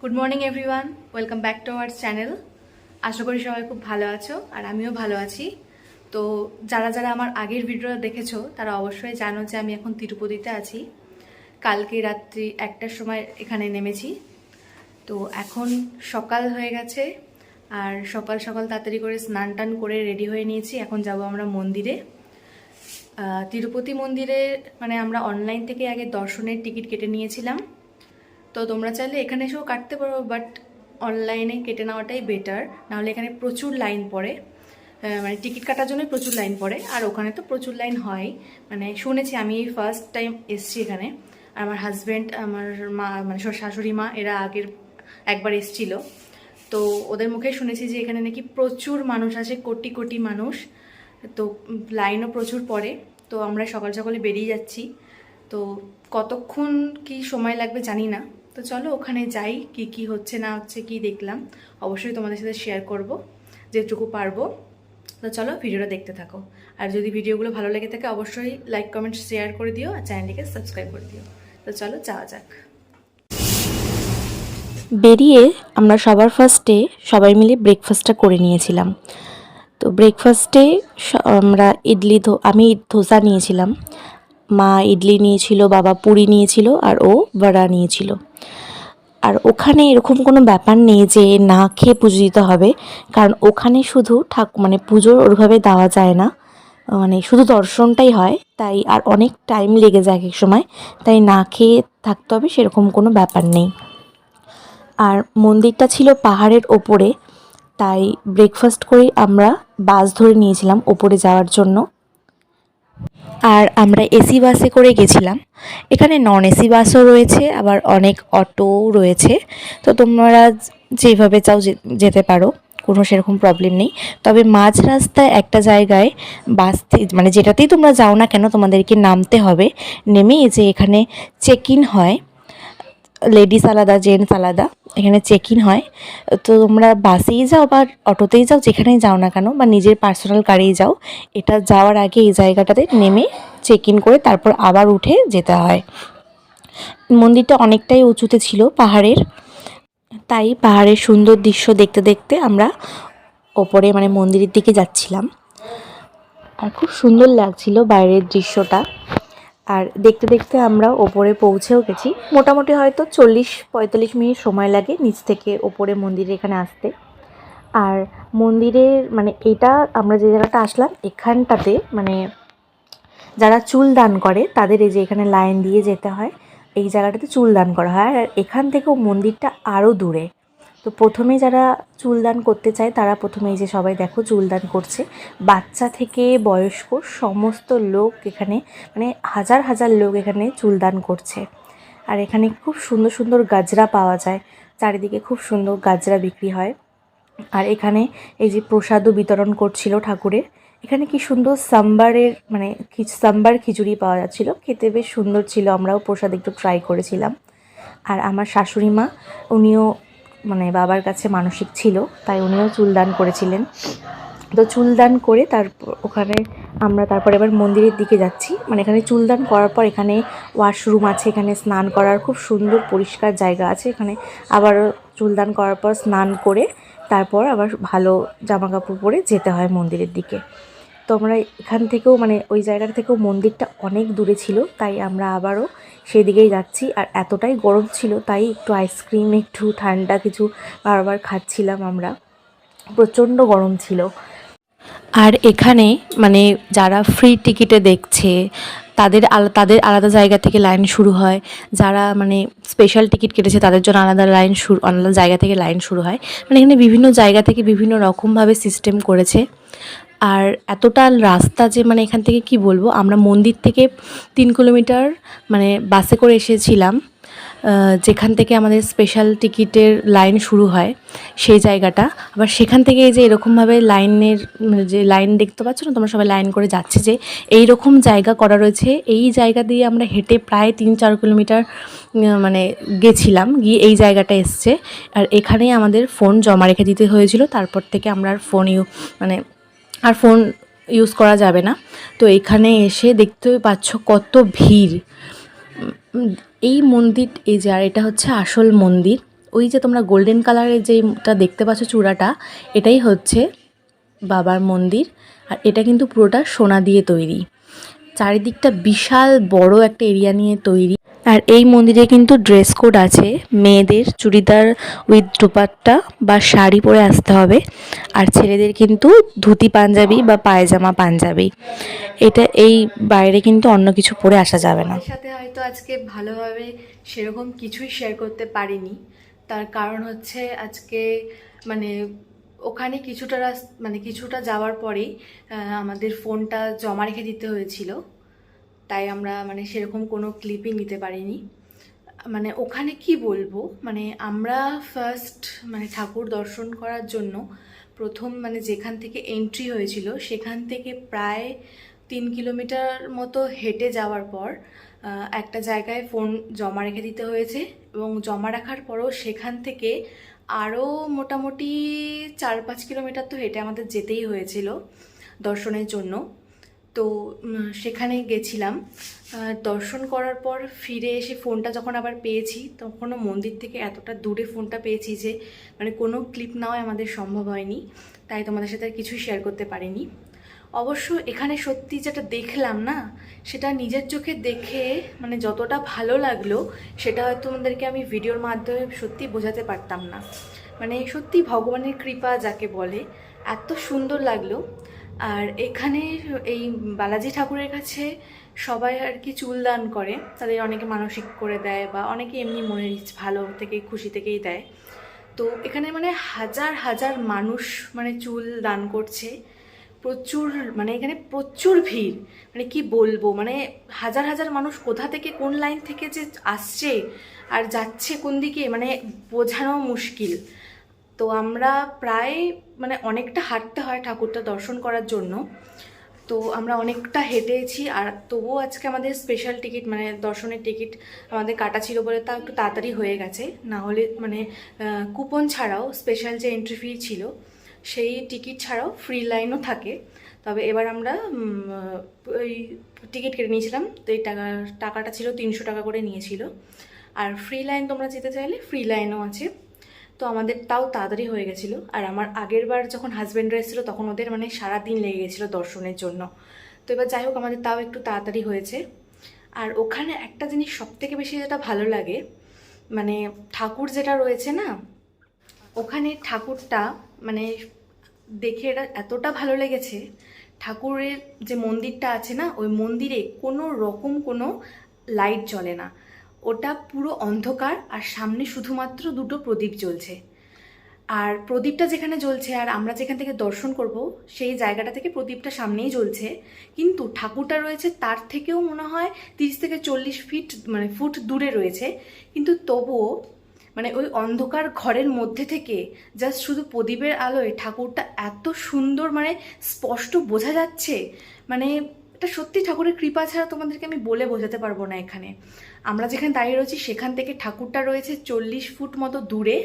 Good morning everyone, welcome back to our channel. আশা করি সবাই খুব ভালো আছো আর আমিও ভালো আছি। তো যারা যারা আমার আগের ভিডিওটা দেখেছো তারা অবশ্যই জানো যে আমি এখন তিরুপতিতে আছি। কালকে রাত্রি 1টার সময় এখানে নেমেছি। তো এখন সকাল হয়ে গেছে আর সকাল সকাল তাড়াতাড়ি করে স্নান টান করে রেডি হয়ে নিয়েছি। এখন যাব আমরা মন্দিরে, তিরুপতি মন্দিরে। মানে আমরা অনলাইন থেকে আগে দর্শনের টিকিট কেটে নিয়েছিলাম। তো তোমরা চাইলে এখানে এসেও কাটতে পারো, বাট অনলাইনে কেটে নেওয়াটাই বেটার। নাহলে এখানে প্রচুর লাইন পড়ে, মানে টিকিট কাটার জন্য প্রচুর লাইন পড়ে। আর ওখানে তো প্রচুর লাইন হয়, মানে শুনেছি। আমি এই ফার্স্ট টাইম এসছি এখানে। আর আমার হাজব্যান্ড, আমার মা, মানে শাশুড়ি মা, এরা আগের একবার এসছিল। তো ওদের মুখে শুনেছি যে এখানে নাকি প্রচুর মানুষ আসে, কোটি কোটি মানুষ। তো লাইনও প্রচুর পড়ে। তো আমরা সকাল সকালে বেরিয়ে যাচ্ছি। তো কতক্ষণ কি সময় লাগবে জানি না। তো চলো ওখানে যাই, কি কি হচ্ছে না হচ্ছে, কি দেখলাম অবশ্যই তোমাদের সাথে শেয়ার করব যেটুকু পারবো। তো চলো ভিডিওটা দেখতে থাকো। আর যদি ভিডিওগুলো ভালো লেগে থাকে অবশ্যই লাইক কমেন্ট শেয়ার করে দিও আর চ্যানেলটিকে সাবস্ক্রাইব করে দিও। তো চলো যাওয়া যাক। বেরিয়ে আমরা সবার ফার্স্টে সবাই মিলে ব্রেকফাস্টটা করে নিয়েছিলাম। তো ব্রেকফাস্টে আমরা আমি ধোসা নিয়েছিলাম, মা ইডলি নিয়েছিল, বাবা পুরি নিয়েছিল আর ও বড়া নিয়েছিল। আর ওখানে এরকম কোনো ব্যাপার নেই যে না খেয়ে পুজো দিতে হবে, কারণ ওখানে শুধু মানে পুজোর ওইভাবে দেওয়া যায় না, মানে শুধু দর্শনটাই হয়। তাই আর অনেক টাইম লেগে যায় এক সময়, তাই না খেয়ে থাকতে হবে সেরকম কোনো ব্যাপার নেই। আর মন্দিরটা ছিল পাহাড়ের ওপরে, তাই ব্রেকফাস্ট করেই আমরা বাস ধরে নিয়েছিলাম ওপরে যাওয়ার জন্য। আর আমরা এসি বাসে করে গেছিলাম। এখানে নন এসি বাসও রয়েছে, আবার অনেক অটোও রয়েছে। তো তোমরা যেভাবে চাও যেতে পারো, কোনো সেরকম প্রবলেম নেই। তবে মাঝ রাস্তায় একটা জায়গায় মানে যেটাতেই তোমরা যাও না কেন তোমাদেরকে নামতে হবে। নেমে যে এখানে চেক ইন হয়, লেডিস আলাদা জেন্টস আলাদা, এখানে চেক ইন হয়। তো তোমরা বাসেই যাও বা অটোতেই যাও, যেখানেই যাও না কেন, বা নিজের পার্সোনাল গাড়িই যাও, এটা যাওয়ার আগে এই জায়গাটাতে নেমে চেক ইন করে তারপর আবার উঠে যেতে হয়। মন্দিরটা অনেকটাই উঁচুতে ছিল পাহাড়ের, তাই পাহাড়ের সুন্দর দৃশ্য দেখতে দেখতে আমরা ওপরে মানে মন্দিরের দিকে যাচ্ছিলাম। আর খুব সুন্দর লাগছিল বাইরের দৃশ্যটা। আর দেখতে দেখতে আমরা ওপরে পৌঁছেও গেছি। মোটামুটি হয়তো 40-45 মিনিট সময় লাগে নিচ থেকে ওপরে মন্দিরে এখানে আসতে। আর মন্দিরের মানে এটা আমরা যে জায়গাটা আসলাম, এখানটাতে মানে যারা চুল দান করে তাদের এই যে এখানে লাইন দিয়ে যেতে হয়, এই জায়গাটাতে চুল দান করা হয়। আর এখান থেকেও মন্দিরটা আরও দূরে। তো প্রথমে যারা চুলদান করতে চায় তারা প্রথমে এই যে সবাই দেখো চুলদান করছে, বাচ্চা থেকে বয়স্ক সমস্ত লোক এখানে, মানে হাজার হাজার লোক এখানে চুলদান করছে। আর এখানে খুব সুন্দর সুন্দর গাজরা পাওয়া যায়, চারিদিকে খুব সুন্দর গাজরা বিক্রি হয়। আর এখানে এই যে প্রসাদও বিতরণ করছিল ঠাকুরের। এখানে কি সুন্দর সাম্বারের মানে সাম্বার খিচুড়ি পাওয়া যাচ্ছিল, খেতে বেশ সুন্দর ছিল। আমরাও প্রসাদ একটু ট্রাই করেছিলাম। আর আমার শাশুড়ি মা, উনিও মানে বাবার কাছে মানসিক ছিল, তাই উনিও চুলদান করেছিলেন। তো চুলদান করে তারপর ওখানে আমরা তারপর এবার মন্দিরের দিকে যাচ্ছি। মানে এখানে চুলদান করার পর এখানে ওয়াশরুম আছে, এখানে স্নান করার খুব সুন্দর পরিষ্কার জায়গা আছে। এখানে আবার চুলদান করার পর স্নান করে তারপর আবার ভালো জামা কাপড় পরে যেতে হয় মন্দিরের দিকে। তো আমরা এখান থেকেও মানে ওই জায়গাটা থেকেও মন্দিরটা অনেক দূরে ছিল, তাই আমরা আবারও সেদিকেই যাচ্ছি। আর এতটাই গরম ছিল তাই একটু আইসক্রিম, একটু ঠান্ডা কিছু বারবার খাচ্ছিলাম আমরা, প্রচণ্ড গরম ছিল। আর এখানে মানে যারা ফ্রি টিকিটে দেখছে তাদের আলাদা জায়গা থেকে লাইন শুরু হয়। যারা মানে স্পেশাল টিকিট কেটেছে তাদের জন্য আলাদা জায়গা থেকে লাইন শুরু হয়। মানে এখানে বিভিন্ন জায়গা থেকে বিভিন্ন রকমভাবে সিস্টেম করেছে। আর এতটা রাস্তা যে মানে এখান থেকে কি বলবো, আমরা মন্দির থেকে 3 কিলোমিটার মানে বাসে করে এসেছিলাম, যেখান থেকে আমাদের স্পেশাল টিকিটের লাইন শুরু হয় সেই জায়গাটা। আবার সেখান থেকে এই যে এরকমভাবে লাইনের যে লাইন দেখতে পাচ্ছ না তোমরা, সবাই লাইন করে যাচ্ছে, যে এই রকম জায়গা করা রয়েছে। এই জায়গা দিয়ে আমরা হেঁটে প্রায় 3-4 কিলোমিটার মানে গেছিলাম, গিয়ে এই জায়গাটা এসছে। আর এখানেই আমাদের ফোন জমা রেখে দিতে হয়েছিল। তারপর থেকে আমরা আর ফোন ইউজ করা যাবে না। তো এখানে এসে দেখতেই পাচ্ছ কত ভিড়। এই মন্দির, এই যে আর এটা হচ্ছে আসল মন্দির। ওই যে তোমরা গোল্ডেন কালারের যেটা দেখতে পাচ্ছ চূড়াটা, এটাই হচ্ছে বাবার মন্দির। আর এটা কিন্তু পুরোটা সোনা দিয়ে তৈরি, চারিদিকটা বিশাল বড় একটা এরিয়া নিয়ে তৈরি। আর এই মন্দিরে কিন্তু ড্রেস কোড আছে, মেয়েদের চুড়িদার উইথ দুপাট্টা বা শাড়ি পরে আসতে হবে, আর ছেলেদের কিন্তু ধুতি পাঞ্জাবি বা পায়জামা পাঞ্জাবি। এটা এই বাইরে কিন্তু অন্য কিছু পরে আসা যাবে না। আমার সাথে হয়তো আজকে ভালোভাবে সেরকম কিছুই শেয়ার করতে পারিনি, তার কারণ হচ্ছে আজকে মানে ওখানে কিছুটা যাওয়ার পরেই আমাদের ফোনটা জমা রেখে দিতে হয়েছিল, তাই আমরা মানে সেরকম কোনো ক্লিপই নিতে পারিনি। মানে ওখানে কি বলবো, মানে আমরা ফার্স্ট মানে ঠাকুর দর্শন করার জন্য প্রথম মানে যেখান থেকে এন্ট্রি হয়েছিল সেখান থেকে প্রায় 3 কিলোমিটার মতো হেঁটে যাওয়ার পর একটা জায়গায় ফোন জমা রেখে দিতে হয়েছে, এবং জমা রাখার পরও সেখান থেকে আরও মোটামুটি 4-5 কিলোমিটার তো হেঁটে আমাদের যেতেই হয়েছিল দর্শনের জন্য। তো সেখানে গেছিলাম, দর্শন করার পর ফিরে এসে ফোনটা যখন আবার পেয়েছি, তখনও মন্দির থেকে এতটা দূরে ফোনটা পেয়েছি যে মানে কোনো ক্লিপ নেওয়াই আমাদের সম্ভব হয়নি, তাই তোমাদের সাথে আর কিছুই শেয়ার করতে পারিনি। অবশ্য এখানে সত্যি যেটা দেখলাম না, সেটা নিজের চোখে দেখে মানে যতটা ভালো লাগলো সেটা হয়তো তোমাদেরকে আমি ভিডিওর মাধ্যমে সত্যি বোঝাতে পারতাম না। মানে সত্যি ভগবানের কৃপা যাকে বলে, এত সুন্দর লাগলো। আর এখানে এই বালাজি ঠাকুরের কাছে সবাই আর কি চুল দান করে, তাদের অনেকে মানসিক করে দেয় বা অনেকে এমনি মনের ভালো থেকে খুশি থেকেই দেয়। তো এখানে মানে হাজার হাজার মানুষ মানে চুল দান করছে, প্রচুর মানে এখানে প্রচুর ভিড়, মানে কি বলবো, মানে হাজার হাজার মানুষ কোথা থেকে কোন লাইন থেকে যে আসছে আর যাচ্ছে কোন দিকে মানে বোঝানো মুশকিল। তো আমরা প্রায় মানে অনেকটা হাঁটতে হয় ঠাকুরটা দর্শন করার জন্য, তো আমরা অনেকটা হেঁটেছি। আর তবুও আজকে আমাদের স্পেশাল টিকিট মানে দর্শনের টিকিট আমাদের কাটা ছিল বলে তা একটু তাড়াতাড়ি হয়ে গেছে, না হলে মানে কুপন ছাড়াও স্পেশাল যে এন্ট্রি ফি ছিল সেই টিকিট ছাড়াও ফ্রি লাইনও থাকে। তবে এবার আমরা ওই টিকিট কেটে নিয়েছিলাম, তো এই টাকাটা ছিল 300 টাকা করে নিয়েছিল। আর ফ্রি লাইন তোমরা যেতে চাইলে ফ্রি লাইনও আছে। তো আমাদের তাও তাড়াতাড়ি হয়ে গেছিলো। আর আমার আগের বার যখন হাজব্যান্ডরা এসেছিলো তখন ওদের মানে সারাদিন লেগে গেছিলো দর্শনের জন্য। তো এবার যাই হোক আমাদের তাও একটু তাড়াতাড়ি হয়েছে। আর ওখানে একটা জিনিস সবথেকে বেশি যেটা ভালো লাগে, মানে ঠাকুর যেটা রয়েছে না, ওখানে ঠাকুরটা মানে দেখে এটা এতটা ভালো লেগেছে। ঠাকুরের যে মন্দিরটা আছে না, ওই মন্দিরে কোনো রকম কোনো লাইট জ্বলে না, ওটা পুরো অন্ধকার, আর সামনে শুধুমাত্র দুটো প্রদীপ জ্বলছে। আর প্রদীপটা যেখানে জ্বলছে আর আমরা যেখান থেকে দর্শন করব সেই জায়গাটা থেকে প্রদীপটা সামনেই জ্বলছে, কিন্তু ঠাকুরটা রয়েছে তার থেকেও মনে হয় 30 থেকে 40 ফিট মানে ফুট দূরে রয়েছে, কিন্তু তবুও মানে ওই অন্ধকার ঘরের মধ্যে থেকে জাস্ট শুধু প্রদীপের আলোয় ঠাকুরটা এত সুন্দর মানে স্পষ্ট বোঝা যাচ্ছে। মানে এটা সত্যি ঠাকুরের কৃপা ছাড়া তোমাদেরকে আমি বলে বোঝাতে পারবো না। এখানে আমরা যেখানে দাঁড়িয়ে রয়েছি সেখান থেকে ঠাকুরটা রয়েছে 40 ফুট মতো দূরে,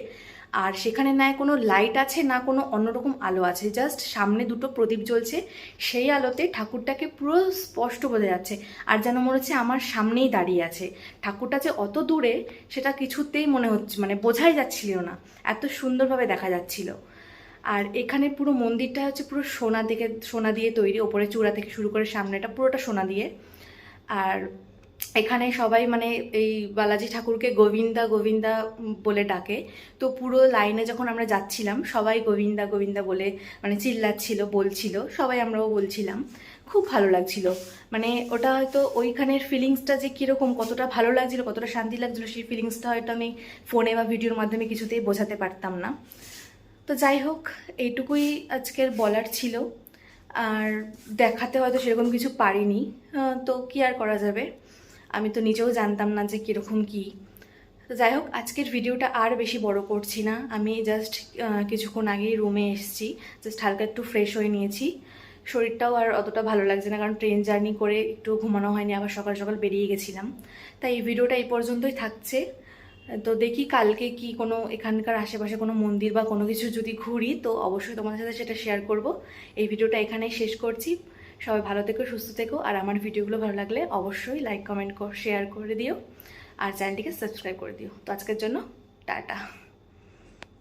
আর সেখানে না কোনো লাইট আছে না কোনো অন্যরকম আলো আছে, জাস্ট সামনে দুটো প্রদীপ জ্বলছে, সেই আলোতে ঠাকুরটাকে পুরো স্পষ্ট বোঝা যাচ্ছে। আর যেন মনে হচ্ছে আমার সামনেই দাঁড়িয়ে আছে। ঠাকুরটা যে অত দূরে সেটা কিছুতেই মনে হচ্ছে মানে বোঝাই যাচ্ছিল না, এত সুন্দরভাবে দেখা যাচ্ছিল। আর এখানে পুরো মন্দিরটা হচ্ছে পুরো সোনা দিয়ে তৈরি, ওপরে চূড়া থেকে শুরু করে সামনেটা পুরোটা সোনা দিয়ে। আর এখানে সবাই মানে এই বালাজি ঠাকুরকে গোবিন্দা গোবিন্দা বলে ডাকে। তো পুরো লাইনে যখন আমরা যাচ্ছিলাম সবাই গোবিন্দা গোবিন্দা বলে মানে চিল্লাচ্ছিল, বলছিল, সবাই আমরাও বলছিলাম। খুব ভালো লাগছিল, মানে ওটা হয়তো ওইখানের ফিলিংসটা যে কীরকম, কতটা ভালো লাগছিল, কতটা শান্তি লাগছিল, সেই ফিলিংসটা হয়তো আমি ফোনে বা ভিডিওর মাধ্যমে কিছুতেই বোঝাতে পারতাম না। তো যাই হোক, এইটুকুই আজকের বলার ছিল। আর দেখাতে হয়তো সেরকম কিছু পারিনি, তো কি আর করা যাবে, আমি তো নিজেও জানতাম না যে কীরকম কী। তো যাই হোক, আজকের ভিডিওটা আর বেশি বড় করছি না। আমি জাস্ট কিছুক্ষণ আগেই রুমে এসেছি, জাস্ট হালকা একটু ফ্রেশ হয়ে নিয়েছি। শরীরটাও আর অতটা ভালো লাগছে না, কারণ ট্রেন জার্নি করে একটু ঘুমানো হয়নি, আবার সকাল সকাল বেরিয়ে গেছিলাম। তাই এই ভিডিওটা এই পর্যন্তই থাকছে। তো দেখি কালকে কি কোনো এখানকার আশেপাশে কোনো মন্দির বা কোনো কিছু যদি ঘুরি তো অবশ্যই তোমাদের সাথে সেটা শেয়ার করব। এই ভিডিওটা এখানেই শেষ করছি। সবাই ভালো থেকো, সুস্থ থেকো, আর আমার ভিডিওগুলো ভালো লাগলে অবশ্যই লাইক কমেন্ট শেয়ার করে দিও, আর চ্যানেলটিকে সাবস্ক্রাইব করে দিও। তো আজকের জন্য টাটা।